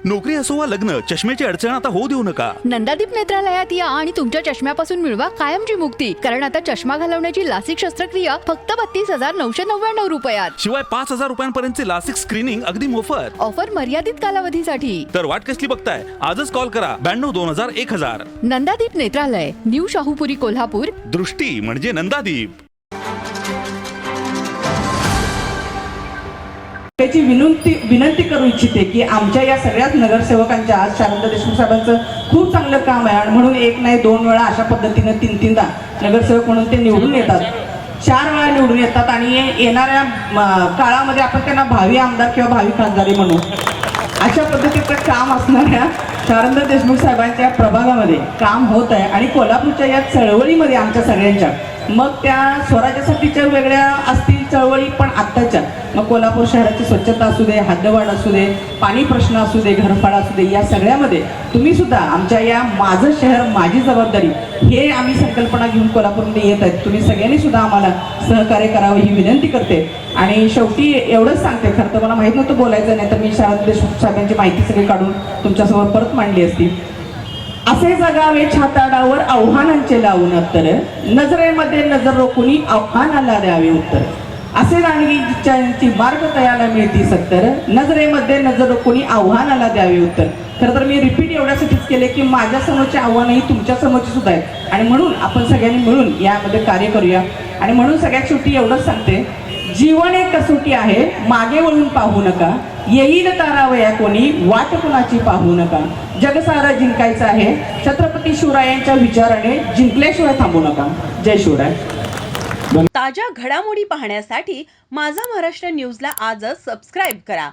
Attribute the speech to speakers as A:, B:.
A: नोकरी असो वा लग्न, चष्म्याची अडचण आता होऊ देऊ नका.
B: नंदादीप नेत्रालयात या आणि तुमच्या चष्म्यापासून मिळवा कायमची मुक्ती. कारण आता चष्मा घालवण्याची लासिक शस्त्रक्रिया फक्त 32,999 रुपयात.
A: शिवाय 5,000 रुपयांपर्यंतचे लासिक स्क्रीनिंग अगदी मोफत.
B: ऑफर मर्यादित कालावधीसाठी.
A: तर वाट कसली बघताय, आजच कॉल करा 92-2000-1000.
B: नंदादीप नेत्रालय, न्यू शाहूपुरी, कोल्हापूर.
A: दृष्टी म्हणजे नंदादीप.
C: त्याची विनंती करू इच्छिते की आमच्या या सगळ्याच नगरसेवकांच्या आज शारदा देशमुख साहेबांचं खूप चांगलं काम आहे आणि म्हणून एक नाही दोन वेळा अशा पद्धतीनं तीनदा नगरसेवक म्हणून ते निवडून येतात, 4 वेळा निवडून येतात आणि येणाऱ्या काळामध्ये आपण त्यांना भावी आमदार किंवा भावी खासदारी म्हणू. अशा पद्धतीचं काम असणाऱ्या शारदा देशमुख साहेबांच्या प्रभागामध्ये काम होत आहे आणि कोल्हापूरच्या या चळवळीमध्ये आमच्या सगळ्यांच्या, मग त्या स्वराज्यासाठीच्या वेगळ्या असतील चळवळी, पण आत्ताच्या मग कोल्हापूर शहराची स्वच्छता असू दे, हद्दवाढ असू दे, पाणी प्रश्न असू दे, घरफाड असू दे, या सगळ्यामध्ये तुम्ही सुद्धा आमच्या या माझं शहर माझी जबाबदारी हे आम्ही संकल्पना घेऊन कोल्हापूरमध्ये येत आहेत. तुम्ही सगळ्यांनी सुद्धा आम्हाला सहकार्य करावं ही विनंती करते. आणि शेवटी एवढंच सांगते, खरं तर मला माहीत नव्हतं बोलायचं, नाही तर मी शारदा देशमुख साहेबांची माहिती सगळी काढून तुमच्यासमोर परत मांडली असती. असे जगावे छाताडावर आव्हानांचे लावून उत्तर, नजरेमध्ये नजर रोखुनी आव्हानाला द्यावे उत्तर. असे राणगी जिच्यांची मार्ग तयाला मिळती सत्तर, नजरेमध्ये नजर रोखुनी आव्हानाला द्यावे उत्तर. खरं तर मी रिपीट एवढ्यासाठीच केले की माझ्या समोरचे आव्हानही तुमच्या समोरची सुद्धा आहेत आणि म्हणून आपण सगळ्यांनी मिळून यामध्ये कार्य करूया. आणि म्हणून सगळ्यात शेवटी एवढंच सांगते, जीवन एक कसोटी आहे, मागे वळून पाहू नका. येईल तारावया कोणी, वाट कुणाची पाहू नका. जग सारं जिंकायचं आहे, छत्रपती शिवरायांच्या विचाराने जिंकल्याशिवाय थांबू नका. जय शिवराय.
D: ताज्या घडामोडी पाहण्यासाठी माझा महाराष्ट्र न्यूजला आजच सबस्क्राईब करा.